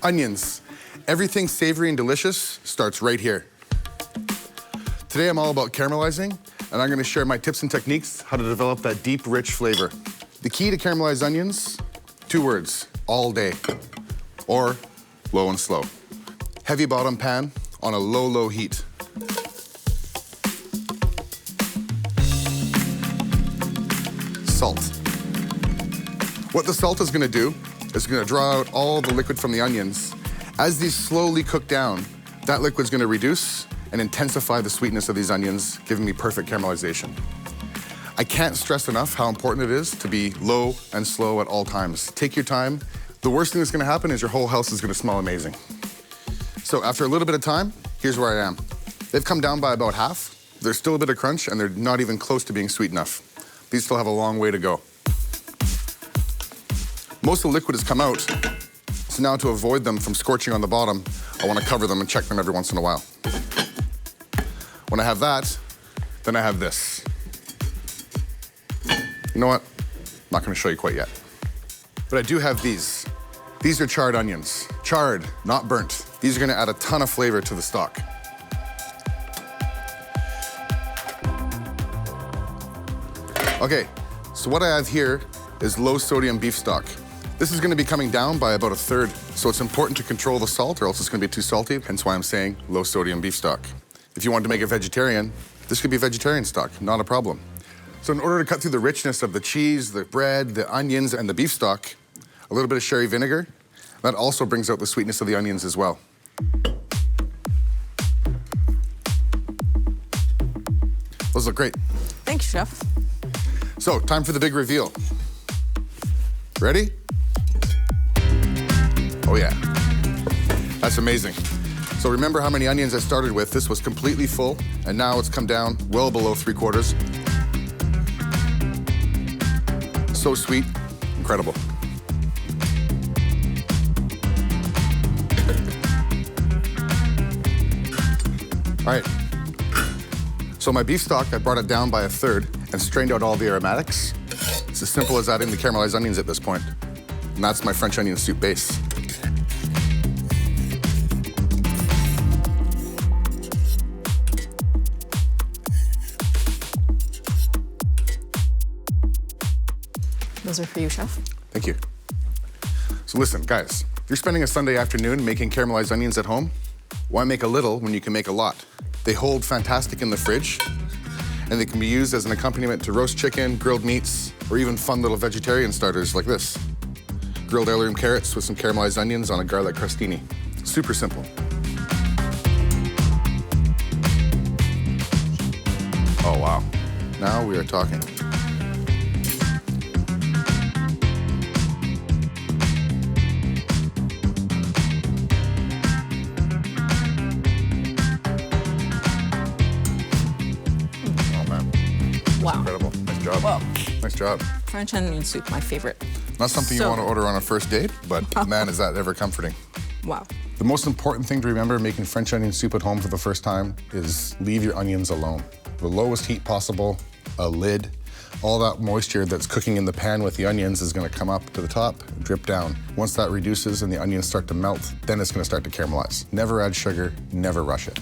Onions. Everything savory and delicious starts right here. Today I'm all about caramelizing, and I'm gonna share my tips and techniques how to develop that deep, rich flavor. The key to caramelized onions, 2 words, all day, or low and slow. Heavy bottom pan on a low, low heat. Salt. What the salt is gonna do is gonna draw out all the liquid from the onions. As these slowly cook down, that liquid's gonna reduce and intensify the sweetness of these onions, giving me perfect caramelization. I can't stress enough how important it is to be low and slow at all times. Take your time. The worst thing that's gonna happen is your whole house is gonna smell amazing. So after a little bit of time, here's where I am. They've come down by about half. There's still a bit of crunch, and they're not even close to being sweet enough. These still have a long way to go. Most of the liquid has come out, so now to avoid them from scorching on the bottom, I want to cover them and check them every once in a while. When I have that, then I have this. You know what? I'm not going to show you quite yet. But I do have these. These are charred onions. Charred, not burnt. These are going to add a ton of flavor to the stock. Okay, so what I have here is low sodium beef stock. This is gonna be coming down by about 1/3, so it's important to control the salt or else it's gonna be too salty, hence why I'm saying low sodium beef stock. If you want to make it vegetarian, this could be vegetarian stock, not a problem. So in order to cut through the richness of the cheese, the bread, the onions, and the beef stock, a little bit of sherry vinegar, that also brings out the sweetness of the onions as well. Those look great. Thanks, Chef. So, time for the big reveal. Ready? Oh yeah, that's amazing. So remember how many onions I started with? This was completely full, and now it's come down well below 3/4. So sweet, incredible. All right, so my beef stock, I brought it down by 1/3 and strained out all the aromatics. It's as simple as adding the caramelized onions at this point. And that's my French onion soup base. Those are for you, Chef. Thank you. So listen, guys, if you're spending a Sunday afternoon making caramelized onions at home, why make a little when you can make a lot? They hold fantastic in the fridge, and they can be used as an accompaniment to roast chicken, grilled meats, or even fun little vegetarian starters like this. Grilled heirloom carrots with some caramelized onions on a garlic crostini. Super simple. Oh, wow. Now we are talking. Wow. Incredible. Nice job. Whoa. Nice job. French onion soup, my favorite. Not something you want to order on a first date, but man, is that ever comforting. Wow. The most important thing to remember making French onion soup at home for the first time is leave your onions alone. The lowest heat possible, a lid, all that moisture that's cooking in the pan with the onions is going to come up to the top, drip down. Once that reduces and the onions start to melt, then it's going to start to caramelize. Never add sugar, never rush it.